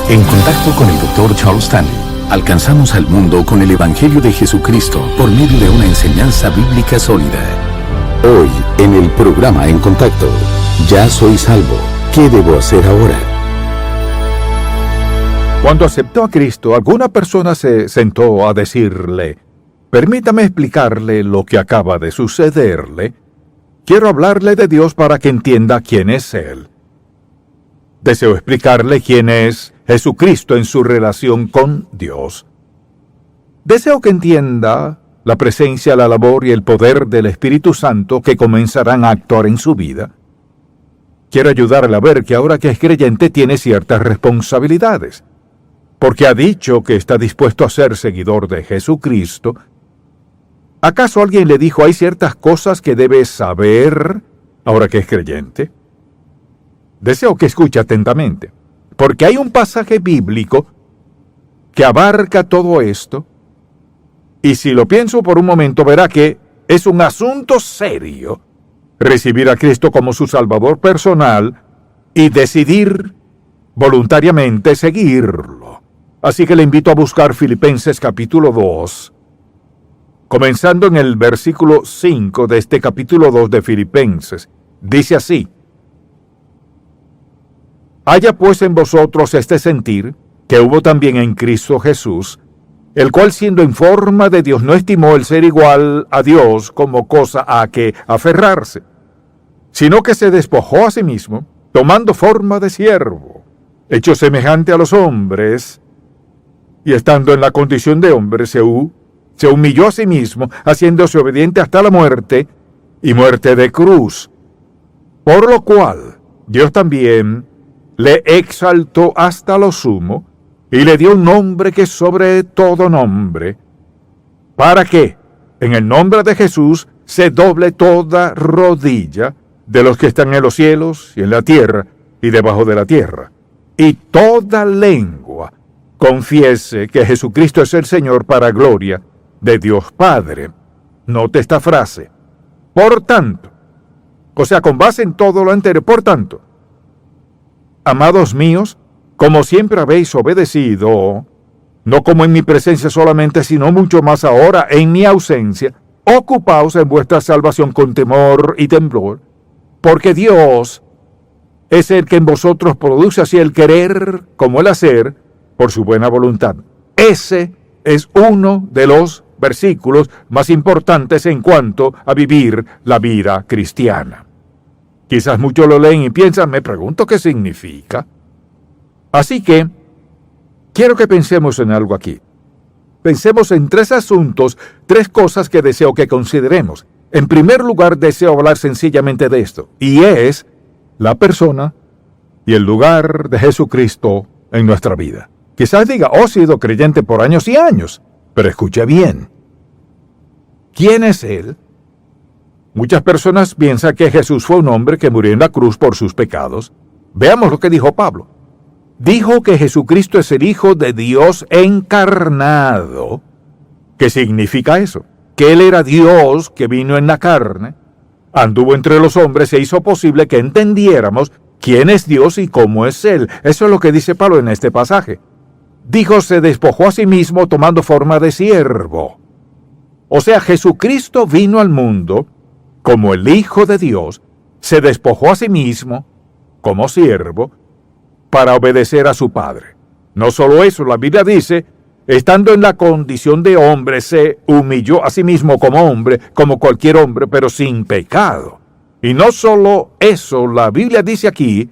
En contacto con el Dr. Charles Stanley, alcanzamos al mundo con el Evangelio de Jesucristo por medio de una enseñanza bíblica sólida. Hoy, en el programa En Contacto, ya soy salvo. ¿Qué debo hacer ahora? Cuando aceptó a Cristo, alguna persona se sentó a decirle: permítame explicarle lo que acaba de sucederle. Quiero hablarle de Dios para que entienda quién es Él. Deseo explicarle quién es Jesucristo en su relación con Dios. Deseo que entienda la presencia, la labor y el poder del Espíritu Santo que comenzarán a actuar en su vida. Quiero ayudarle a ver que ahora que es creyente tiene ciertas responsabilidades, porque ha dicho que está dispuesto a ser seguidor de Jesucristo. ¿Acaso alguien le dijo hay ciertas cosas que debe saber ahora que es creyente? Deseo que escuche atentamente, porque hay un pasaje bíblico que abarca todo esto, y si lo pienso por un momento verá que es un asunto serio recibir a Cristo como su Salvador personal y decidir voluntariamente seguirlo. Así que le invito a buscar Filipenses capítulo 2, comenzando en el versículo 5 de este capítulo 2 de Filipenses. Dice así: haya pues en vosotros este sentir que hubo también en Cristo Jesús, el cual siendo en forma de Dios no estimó el ser igual a Dios como cosa a que aferrarse, sino que se despojó a sí mismo, tomando forma de siervo, hecho semejante a los hombres, y estando en la condición de hombre se humilló a sí mismo, haciéndose obediente hasta la muerte, y muerte de cruz. Por lo cual Dios también le exaltó hasta lo sumo, y le dio un nombre que es sobre todo nombre, para que en el nombre de Jesús se doble toda rodilla de los que están en los cielos y en la tierra y debajo de la tierra, y toda lengua confiese que Jesucristo es el Señor, para gloria de Dios Padre. Note esta frase: por tanto, o sea, con base en todo lo anterior, por tanto, amados míos, como siempre habéis obedecido, no como en mi presencia solamente, sino mucho más ahora en mi ausencia, ocupaos en vuestra salvación con temor y temblor, porque Dios es el que en vosotros produce así el querer como el hacer por su buena voluntad. Ese es uno de los versículos más importantes en cuanto a vivir la vida cristiana. Quizás muchos lo leen y piensan, me pregunto qué significa. Así que, quiero que pensemos en algo aquí. Pensemos en tres asuntos, tres cosas que deseo que consideremos. En primer lugar, deseo hablar sencillamente de esto, y es la persona y el lugar de Jesucristo en nuestra vida. Quizás diga, he sido creyente por años y años, pero escuche bien. ¿Quién es Él? Muchas personas piensan que Jesús fue un hombre que murió en la cruz por sus pecados. Veamos lo que dijo Pablo. Dijo que Jesucristo es el Hijo de Dios encarnado. ¿Qué significa eso? Que Él era Dios que vino en la carne, anduvo entre los hombres e hizo posible que entendiéramos quién es Dios y cómo es Él. Eso es lo que dice Pablo en este pasaje. Dijo, se despojó a sí mismo tomando forma de siervo. O sea, Jesucristo vino al mundo como el Hijo de Dios, se despojó a sí mismo como siervo para obedecer a su Padre. No solo eso, la Biblia dice, estando en la condición de hombre, se humilló a sí mismo como hombre, como cualquier hombre, pero sin pecado. Y no solo eso, la Biblia dice aquí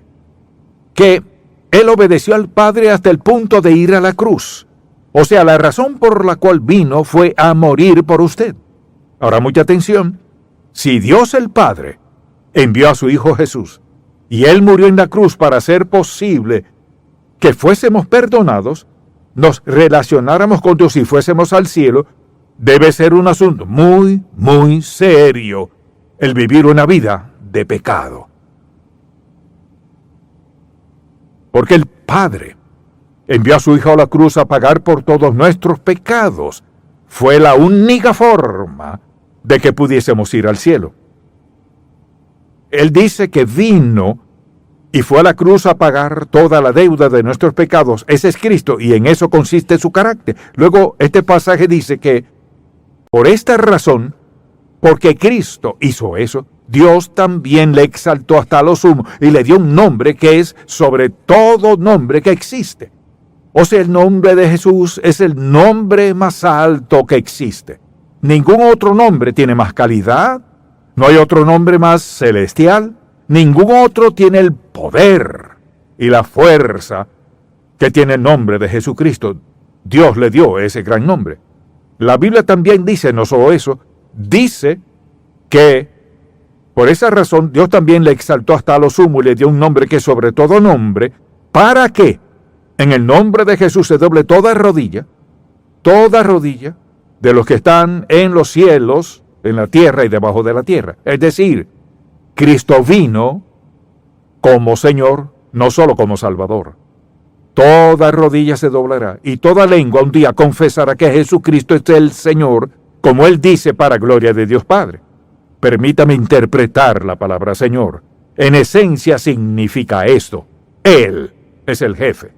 que Él obedeció al Padre hasta el punto de ir a la cruz. O sea, la razón por la cual vino fue a morir por usted. Ahora, mucha atención. Si Dios el Padre envió a su Hijo Jesús y Él murió en la cruz para hacer posible que fuésemos perdonados, nos relacionáramos con Dios y fuésemos al cielo, debe ser un asunto muy, muy serio el vivir una vida de pecado. Porque el Padre envió a su Hijo a la cruz a pagar por todos nuestros pecados. Fue la única forma de que pudiésemos ir al cielo. Él dice que vino y fue a la cruz a pagar toda la deuda de nuestros pecados. Ese es Cristo, y en eso consiste su carácter. Luego, este pasaje dice que por esta razón, porque Cristo hizo eso, Dios también le exaltó hasta lo sumo y le dio un nombre que es sobre todo nombre que existe. O sea, el nombre de Jesús es el nombre más alto que existe. Ningún otro nombre tiene más calidad, no hay otro nombre más celestial, ningún otro tiene el poder y la fuerza que tiene el nombre de Jesucristo. Dios le dio ese gran nombre. La Biblia también dice, no solo eso, dice que por esa razón Dios también le exaltó hasta lo sumo y le dio un nombre que es sobre todo nombre, para que en el nombre de Jesús se doble toda rodilla de los que están en los cielos, en la tierra y debajo de la tierra. Es decir, Cristo vino como Señor, no solo como Salvador. Toda rodilla se doblará y toda lengua un día confesará que Jesucristo es el Señor, como Él dice, para gloria de Dios Padre. Permítame interpretar la palabra Señor. En esencia significa esto: Él es el jefe.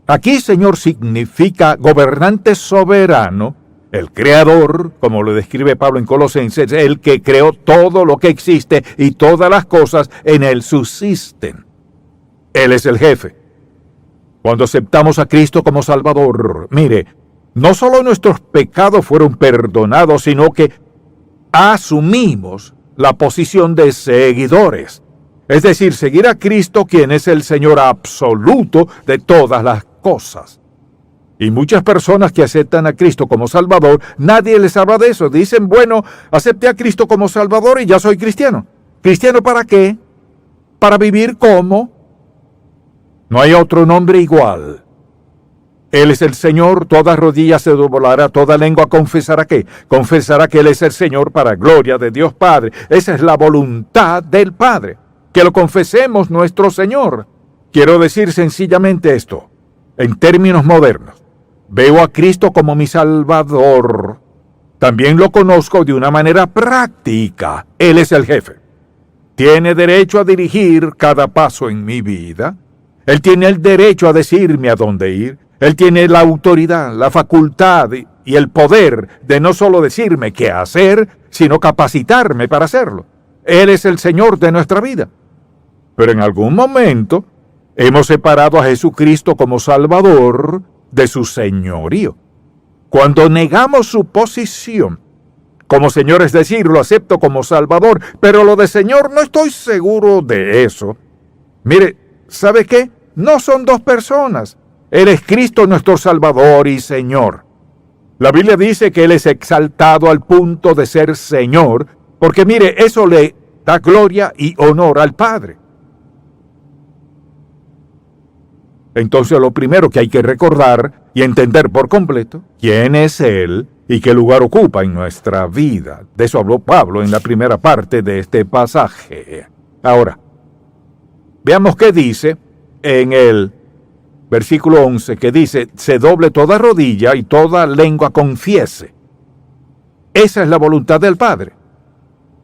Aquí Señor significa gobernante soberano, el creador, como lo describe Pablo en Colosenses, el que creó todo lo que existe y todas las cosas en Él subsisten. Él es el jefe. Cuando aceptamos a Cristo como Salvador, mire, no solo nuestros pecados fueron perdonados, sino que asumimos la posición de seguidores. Es decir, seguir a Cristo, quien es el Señor absoluto de todas las cosas. Y muchas personas que aceptan a Cristo como Salvador, nadie les habla de eso. Dicen, bueno, acepté a Cristo como Salvador y ya soy cristiano. ¿Cristiano para qué? Para vivir como. No hay otro nombre igual. Él es el Señor, toda rodilla se doblará, toda lengua confesará que Él es el Señor para gloria de Dios Padre. Esa es la voluntad del Padre, que lo confesemos nuestro Señor. Quiero decir sencillamente esto, en términos modernos. Veo a Cristo como mi Salvador. También lo conozco de una manera práctica. Él es el jefe. Tiene derecho a dirigir cada paso en mi vida. Él tiene el derecho a decirme a dónde ir. Él tiene la autoridad, la facultad y el poder de no solo decirme qué hacer, sino capacitarme para hacerlo. Él es el Señor de nuestra vida. Pero en algún momento hemos separado a Jesucristo como Salvador de su señorío. Cuando negamos su posición como Señor, es decir, lo acepto como Salvador, pero lo de Señor no estoy seguro de eso. Mire, ¿sabe qué? No son dos personas. Él es Cristo nuestro Salvador y Señor. La Biblia dice que Él es exaltado al punto de ser Señor, porque mire, eso le da gloria y honor al Padre. Entonces lo primero que hay que recordar y entender por completo, quién es Él y qué lugar ocupa en nuestra vida. De eso habló Pablo en la primera parte de este pasaje. Ahora, veamos qué dice en el versículo 11, que dice, se doble toda rodilla y toda lengua confiese. Esa es la voluntad del Padre.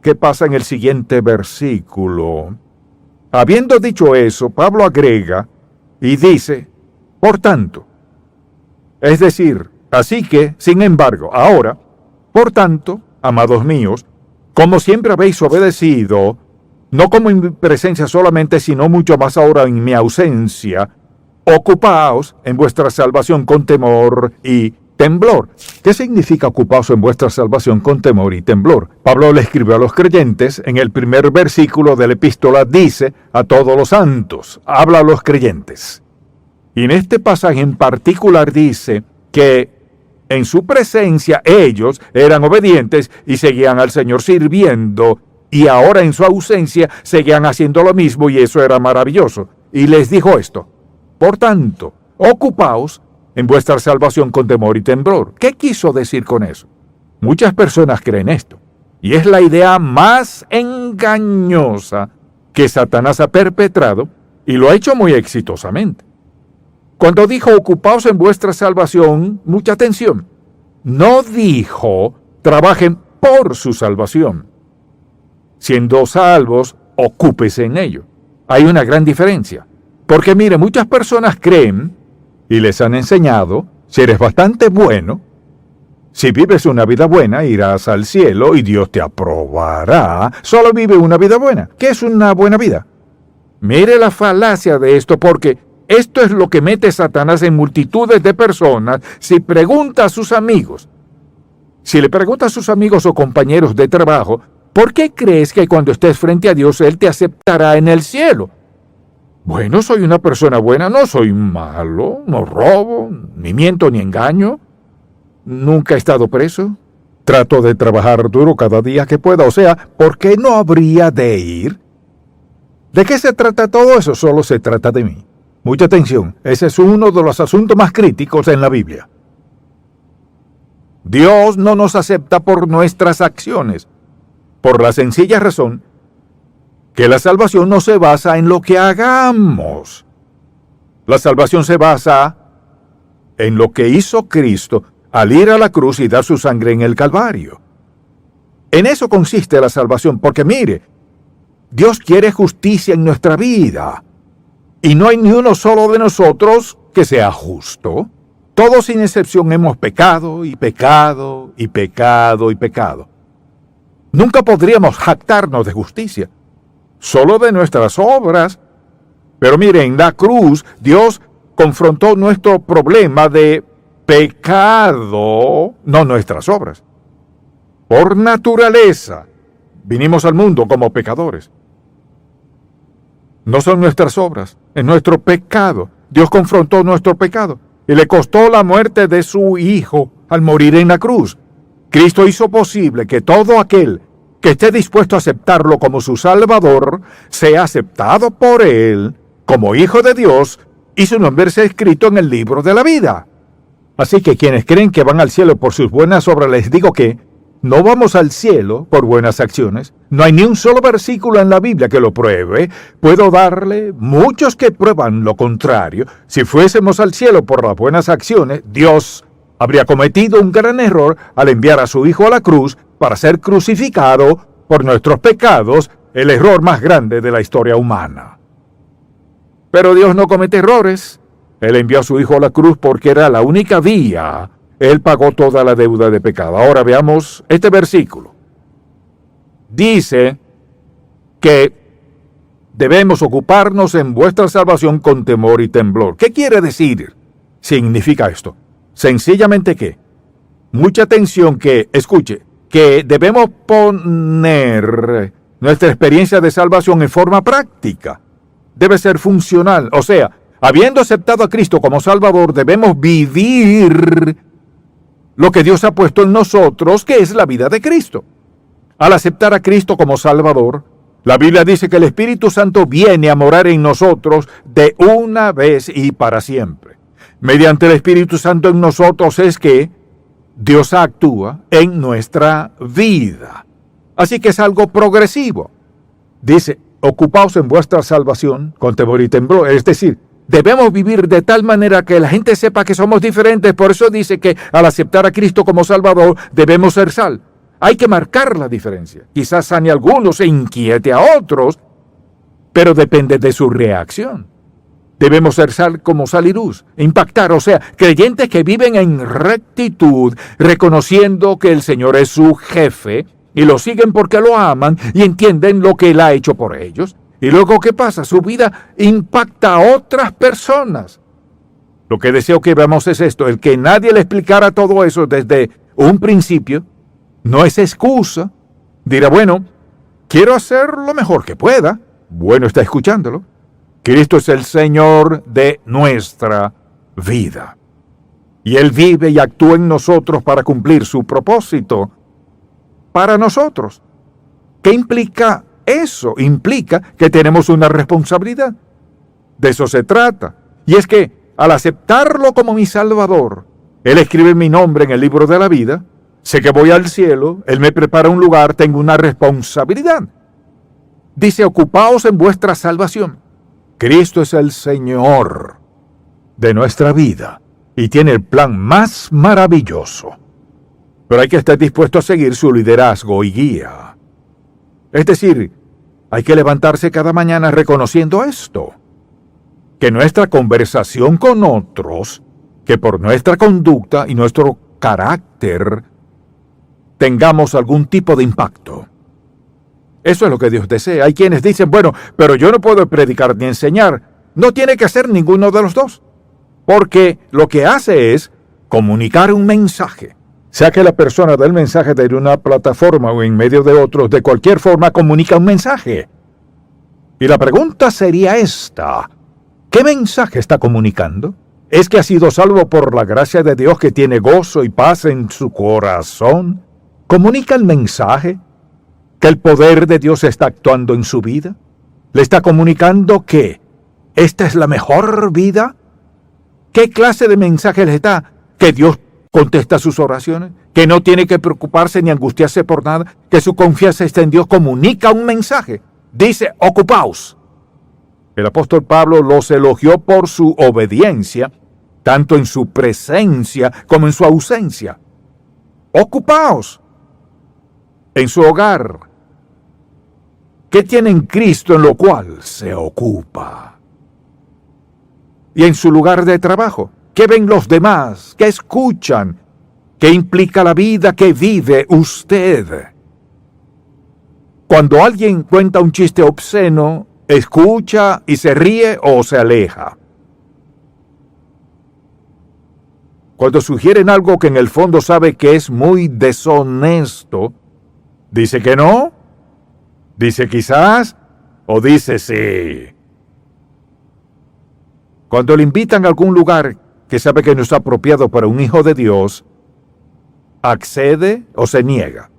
¿Qué pasa en el siguiente versículo? Habiendo dicho eso, Pablo agrega y dice, por tanto, es decir, así que, sin embargo, ahora, por tanto, amados míos, como siempre habéis obedecido, no como en mi presencia solamente, sino mucho más ahora en mi ausencia, ocupaos en vuestra salvación con temor y temblor. ¿Qué significa ocupaos en vuestra salvación con temor y temblor? Pablo le escribió a los creyentes, en el primer versículo de la epístola dice, a todos los santos, habla a los creyentes. Y en este pasaje en particular dice que en su presencia ellos eran obedientes y seguían al Señor sirviendo, y ahora en su ausencia seguían haciendo lo mismo, y eso era maravilloso. Y les dijo esto, por tanto, ocupaos en vuestra salvación con temor y temblor. ¿Qué quiso decir con eso? Muchas personas creen esto, y es la idea más engañosa que Satanás ha perpetrado, y lo ha hecho muy exitosamente. Cuando dijo ocupaos en vuestra salvación, mucha atención, no dijo trabajen por su salvación. Siendo salvos, ocúpese en ello. Hay una gran diferencia. Porque mire, muchas personas creen y les han enseñado, si eres bastante bueno, si vives una vida buena, irás al cielo y Dios te aprobará. Solo vive una vida buena. ¿Qué es una buena vida? Mire la falacia de esto, porque esto es lo que mete Satanás en multitudes de personas. Si pregunta a sus amigos, si le pregunta a sus amigos o compañeros de trabajo, ¿por qué crees que cuando estés frente a Dios Él te aceptará en el cielo? Bueno, soy una persona buena, no soy malo, no robo, ni miento ni engaño. Nunca he estado preso. Trato de trabajar duro cada día que pueda. O sea, ¿por qué no habría de ir? ¿De qué se trata todo eso? Solo se trata de mí. Mucha atención, ese es uno de los asuntos más críticos en la Biblia. Dios no nos acepta por nuestras acciones, por la sencilla razón que la salvación no se basa en lo que hagamos. La salvación se basa en lo que hizo Cristo al ir a la cruz y dar su sangre en el Calvario. En eso consiste la salvación, porque mire, Dios quiere justicia en nuestra vida, y no hay ni uno solo de nosotros que sea justo. Todos sin excepción hemos pecado y pecado y pecado y pecado. Nunca podríamos jactarnos de justicia, solo de nuestras obras. Pero mire, en la cruz Dios confrontó nuestro problema de pecado, no nuestras obras. Por naturaleza, vinimos al mundo como pecadores. No son nuestras obras, es nuestro pecado. Dios confrontó nuestro pecado y le costó la muerte de su Hijo al morir en la cruz. Cristo hizo posible que todo aquel que esté dispuesto a aceptarlo como su Salvador sea aceptado por Él como Hijo de Dios y su nombre sea escrito en el libro de la vida. Así que quienes creen que van al cielo por sus buenas obras, les digo que no vamos al cielo por buenas acciones. No hay ni un solo versículo en la Biblia que lo pruebe. Puedo darle muchos que prueban lo contrario. Si fuésemos al cielo por las buenas acciones, Dios habría cometido un gran error al enviar a su Hijo a la cruz para ser crucificado por nuestros pecados, el error más grande de la historia humana. Pero Dios no comete errores. Él envió a su Hijo a la cruz porque era la única vía. Él pagó toda la deuda de pecado. Ahora veamos este versículo. Dice que debemos ocuparnos en vuestra salvación con temor y temblor. ¿Qué quiere decir? Significa esto. Sencillamente que, mucha atención que, escuche, que debemos poner nuestra experiencia de salvación en forma práctica. Debe ser funcional. O sea, habiendo aceptado a Cristo como Salvador, debemos vivir lo que Dios ha puesto en nosotros, que es la vida de Cristo. Al aceptar a Cristo como Salvador, la Biblia dice que el Espíritu Santo viene a morar en nosotros de una vez y para siempre. Mediante el Espíritu Santo en nosotros es que Dios actúa en nuestra vida. Así que es algo progresivo. Dice, ocupaos en vuestra salvación con temor y temblor. Es decir, debemos vivir de tal manera que la gente sepa que somos diferentes. Por eso dice que al aceptar a Cristo como Salvador, debemos ser sal. Hay que marcar la diferencia. Quizás sane a algunos e inquiete a otros, pero depende de su reacción. Debemos ser sal como sal y luz, impactar, o sea, creyentes que viven en rectitud, reconociendo que el Señor es su jefe, y lo siguen porque lo aman y entienden lo que Él ha hecho por ellos. Y luego, ¿qué pasa? Su vida impacta a otras personas. Lo que deseo que veamos es esto, el que nadie le explicara todo eso desde un principio, no es excusa. Dirá, bueno, quiero hacer lo mejor que pueda. Bueno, está escuchándolo. Cristo es el Señor de nuestra vida. Y Él vive y actúa en nosotros para cumplir su propósito para nosotros. ¿Qué implica eso? Implica que tenemos una responsabilidad. De eso se trata. Y es que al aceptarlo como mi Salvador, Él escribe mi nombre en el libro de la vida. Sé que voy al cielo, Él me prepara un lugar, tengo una responsabilidad. Dice, ocupaos en vuestra salvación. Cristo es el Señor de nuestra vida y tiene el plan más maravilloso. Pero hay que estar dispuesto a seguir su liderazgo y guía. Es decir, Hay que levantarse cada mañana reconociendo esto, que nuestra conversación con otros, que por nuestra conducta y nuestro carácter tengamos algún tipo de impacto. Eso es lo que Dios desea. Hay quienes dicen, bueno, pero yo no puedo predicar ni enseñar. No tiene que hacer ninguno de los dos, porque lo que hace es comunicar un mensaje. Sea que la persona dé el mensaje de una plataforma o en medio de otros, de cualquier forma comunica un mensaje. Y la pregunta sería esta: ¿qué mensaje está comunicando? ¿Es que ha sido salvo por la gracia de Dios, que tiene gozo y paz en su corazón? ¿Comunica el mensaje que el poder de Dios está actuando en su vida? ¿Le está comunicando que esta es la mejor vida? ¿Qué clase de mensaje le da? Que Dios contesta sus oraciones, que no tiene que preocuparse ni angustiarse por nada, que su confianza está en Dios. Comunica un mensaje. Dice, ocupaos. El apóstol Pablo los elogió por su obediencia, tanto en su presencia como en su ausencia. Ocupaos en su hogar. ¿Qué tiene en Cristo en lo cual se ocupa? Y en su lugar de trabajo, ¿qué ven los demás? ¿Qué escuchan? ¿Qué implica la vida que vive usted? Cuando alguien cuenta un chiste obsceno, ¿escucha y se ríe o se aleja? Cuando sugieren algo que en el fondo sabe que es muy deshonesto, ¿dice que no? ¿Dice quizás? ¿O dice sí? Cuando le invitan a algún lugar que sabe que no es apropiado para un hijo de Dios, ¿accede o se niega?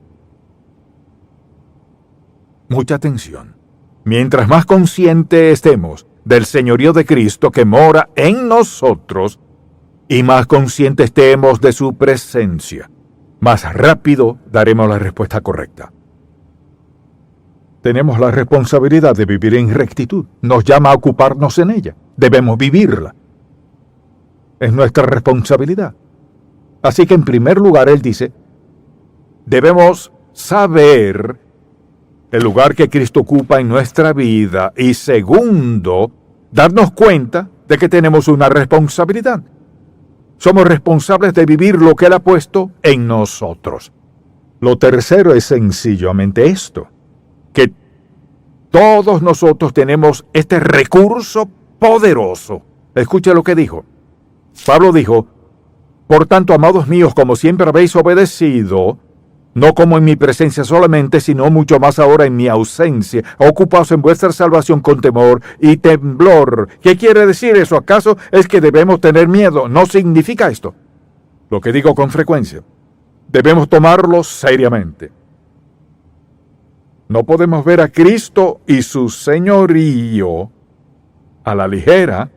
Mucha atención. Mientras más consciente estemos del señorío de Cristo que mora en nosotros, y más consciente estemos de su presencia, más rápido daremos la respuesta correcta. Tenemos la responsabilidad de vivir en rectitud. Nos llama a ocuparnos en ella. Debemos vivirla. Es nuestra responsabilidad. Así que en primer lugar, él dice, debemos saber el lugar que Cristo ocupa en nuestra vida. Y segundo, darnos cuenta de que tenemos una responsabilidad. Somos responsables de vivir lo que Él ha puesto en nosotros. Lo tercero es sencillamente esto, que todos nosotros tenemos este recurso poderoso. Escuche lo que dijo. Pablo dijo, por tanto, amados míos, como siempre habéis obedecido, no como en mi presencia solamente, sino mucho más ahora en mi ausencia, ocupaos en vuestra salvación con temor y temblor. ¿Qué quiere decir eso? ¿Acaso es que debemos tener miedo? No significa esto. Lo que digo con frecuencia, debemos tomarlo seriamente. No podemos ver a Cristo y su señorío a la ligera.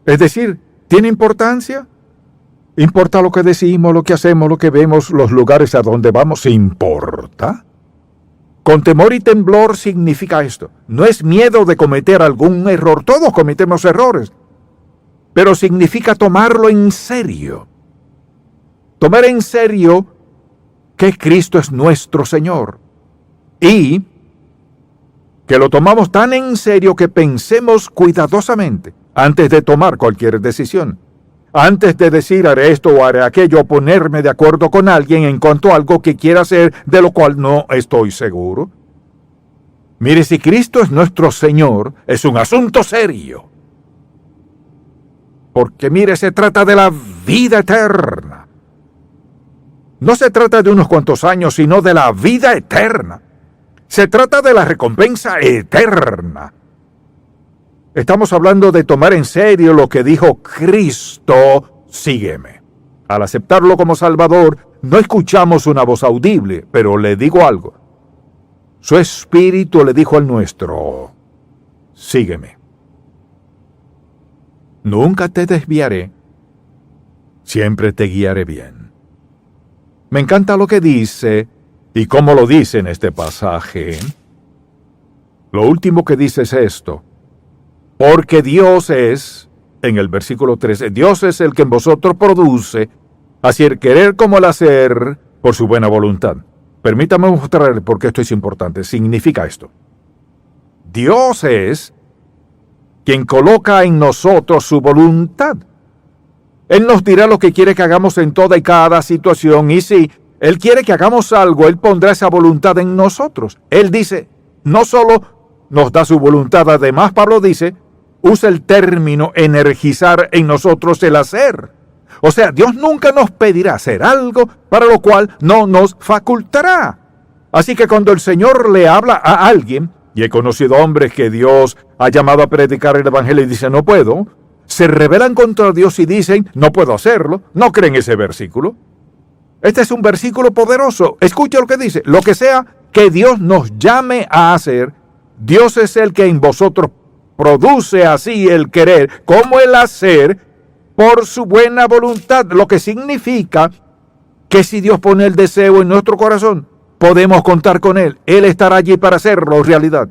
Es decir, ¿tiene importancia? ¿Importa lo que decimos, lo que hacemos, lo que vemos, los lugares a donde vamos? ¿Importa? Con temor y temblor significa esto. No es miedo de cometer algún error. Todos cometemos errores. Pero significa tomarlo en serio. Tomar en serio que Cristo es nuestro Señor. Y que lo tomamos tan en serio que pensemos cuidadosamente antes de tomar cualquier decisión. Antes de decir haré esto o haré aquello, o ponerme de acuerdo con alguien en cuanto a algo que quiera hacer de lo cual no estoy seguro. Mire, si Cristo es nuestro Señor, es un asunto serio. Porque mire, se trata de la vida eterna. No se trata de unos cuantos años, sino de la vida eterna. Se trata de la recompensa eterna. Estamos hablando de tomar en serio lo que dijo Cristo, sígueme. Al aceptarlo como Salvador, no escuchamos una voz audible, pero le digo algo. Su espíritu le dijo al nuestro, sígueme. Nunca te desviaré, siempre te guiaré bien. Me encanta lo que dice y cómo lo dice en este pasaje. Lo último que dice es esto. Porque Dios es, en el versículo 13, Dios es el que en vosotros produce, así el querer como el hacer, por su buena voluntad. Permítame mostrarle por qué esto es importante. Significa esto. Dios es quien coloca en nosotros su voluntad. Él nos dirá lo que quiere que hagamos en toda y cada situación, y si Él quiere que hagamos algo, Él pondrá esa voluntad en nosotros. Él dice, no solo nos da su voluntad, además Pablo dice, usa el término energizar en nosotros el hacer. O sea, Dios nunca nos pedirá hacer algo para lo cual no nos facultará. Así que cuando el Señor le habla a alguien, y he conocido hombres que Dios ha llamado a predicar el Evangelio y dicen, no puedo, se rebelan contra Dios y dicen, no puedo hacerlo, no creen ese versículo. Este es un versículo poderoso. Escucha lo que dice, lo que sea que Dios nos llame a hacer, Dios es el que en vosotros produce así el querer como el hacer por su buena voluntad, lo que significa que si Dios pone el deseo en nuestro corazón, podemos contar con Él. Él estará allí para hacerlo realidad.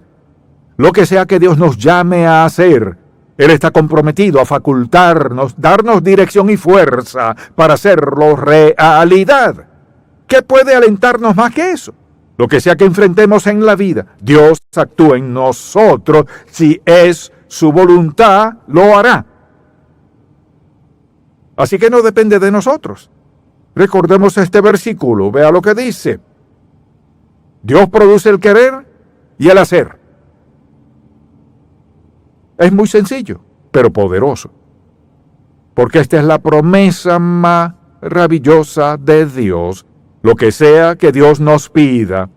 Lo que sea que Dios nos llame a hacer, Él está comprometido a facultarnos, darnos dirección y fuerza para hacerlo realidad. ¿Qué puede alentarnos más que eso? Lo que sea que enfrentemos en la vida, Dios actúa en nosotros. Si es su voluntad, lo hará. Así que no depende de nosotros. Recordemos este versículo, vea lo que dice. Dios produce el querer y el hacer. Es muy sencillo, pero poderoso. Porque esta es la promesa maravillosa de Dios. Lo que sea que Dios nos pida,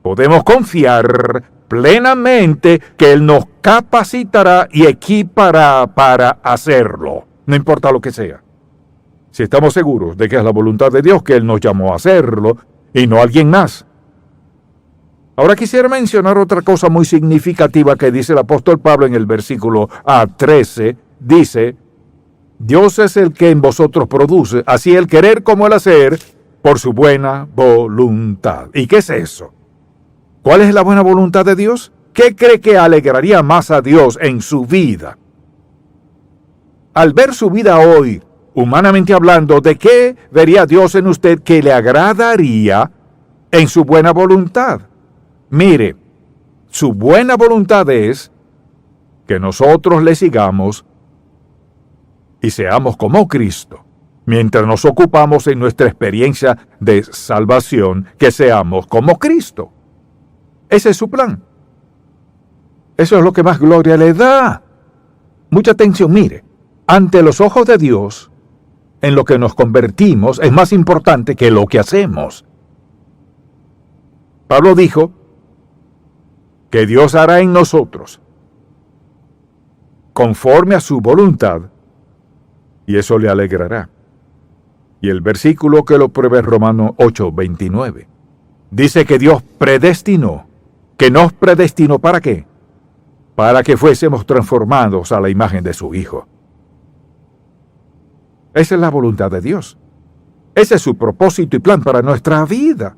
podemos confiar plenamente que Él nos capacitará y equipará para hacerlo. No importa lo que sea. Si estamos seguros de que es la voluntad de Dios que Él nos llamó a hacerlo y no alguien más. Ahora quisiera mencionar otra cosa muy significativa que dice el apóstol Pablo en el versículo 13. Dice, Dios es el que en vosotros produce, así el querer como el hacer, por su buena voluntad. ¿Y qué es eso? ¿Cuál es la buena voluntad de Dios? ¿Qué cree que alegraría más a Dios en su vida? Al ver su vida hoy, humanamente hablando, ¿de qué vería Dios en usted que le agradaría en su buena voluntad? Mire, su buena voluntad es que nosotros le sigamos y seamos como Cristo. Mientras nos ocupamos en nuestra experiencia de salvación, que seamos como Cristo. Ese es su plan. Eso es lo que más gloria le da. Mucha atención, mire, ante los ojos de Dios, en lo que nos convertimos es más importante que lo que hacemos. Pablo dijo que Dios hará en nosotros conforme a su voluntad, y eso le alegrará. Y el versículo que lo prueba es Romanos 8:29. Dice que Dios predestinó, que nos predestinó ¿para qué? Para que fuésemos transformados a la imagen de su Hijo. Esa es la voluntad de Dios. Ese es su propósito y plan para nuestra vida.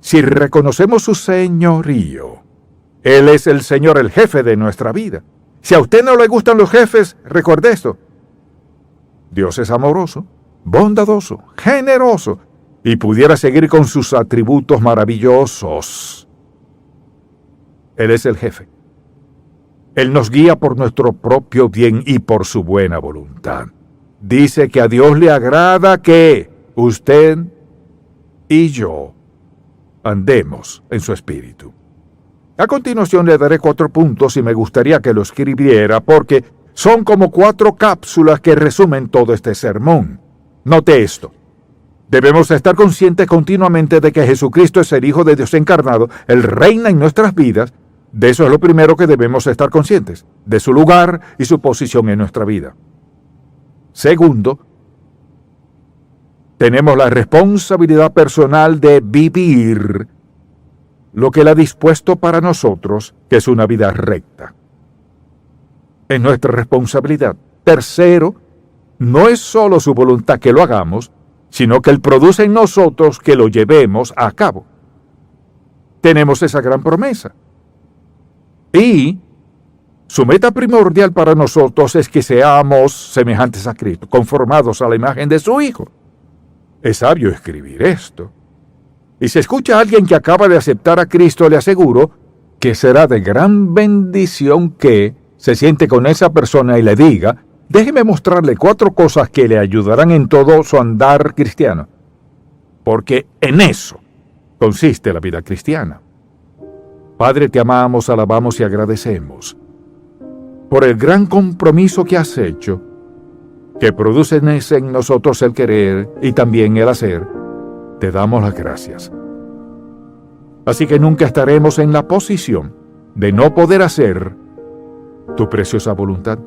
Si reconocemos su señorío, Él es el Señor, el jefe de nuestra vida. Si a usted no le gustan los jefes, recuerde esto. Dios es amoroso, bondadoso, generoso, y pudiera seguir con sus atributos maravillosos. Él es el jefe. Él nos guía por nuestro propio bien y por su buena voluntad. Dice que a Dios le agrada que usted y yo andemos en su espíritu. A continuación le daré 4 puntos y me gustaría que lo escribiera porque son como 4 cápsulas que resumen todo este sermón. Note esto. Debemos estar conscientes continuamente de que Jesucristo es el Hijo de Dios encarnado. Él reina en nuestras vidas. De eso es lo primero que debemos estar conscientes, de su lugar y su posición en nuestra vida. Segundo, tenemos la responsabilidad personal de vivir lo que Él ha dispuesto para nosotros, que es una vida recta. Es nuestra responsabilidad. Tercero, no es solo su voluntad que lo hagamos, sino que Él produce en nosotros que lo llevemos a cabo. Tenemos esa gran promesa. Y su meta primordial para nosotros es que seamos semejantes a Cristo, conformados a la imagen de su Hijo. Es sabio escribir esto. Y si escucha a alguien que acaba de aceptar a Cristo, le aseguro que será de gran bendición que se siente con esa persona y le diga: déjeme mostrarle 4 cosas que le ayudarán en todo su andar cristiano. Porque en eso consiste la vida cristiana. Padre, te amamos, alabamos y agradecemos por el gran compromiso que has hecho, que produce en nosotros el querer y también el hacer. Te damos las gracias. Así que nunca estaremos en la posición de no poder hacer tu preciosa voluntad.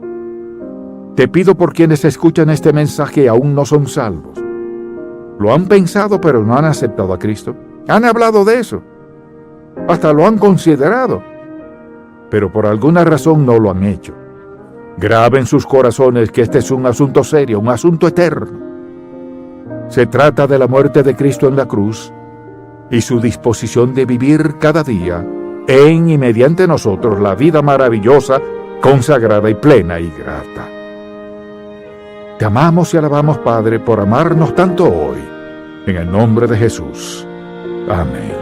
Te pido por quienes escuchan este mensaje y aún no son salvos. Lo han pensado pero no han aceptado a Cristo. Han hablado de eso. Hasta lo han considerado. Pero por alguna razón no lo han hecho. Graba en sus corazones que este es un asunto serio, un asunto eterno. Se trata de la muerte de Cristo en la cruz y su disposición de vivir cada día en y mediante nosotros la vida maravillosa, consagrada y plena y grata. Te amamos y alabamos, Padre, por amarnos tanto hoy. En el nombre de Jesús. Amén.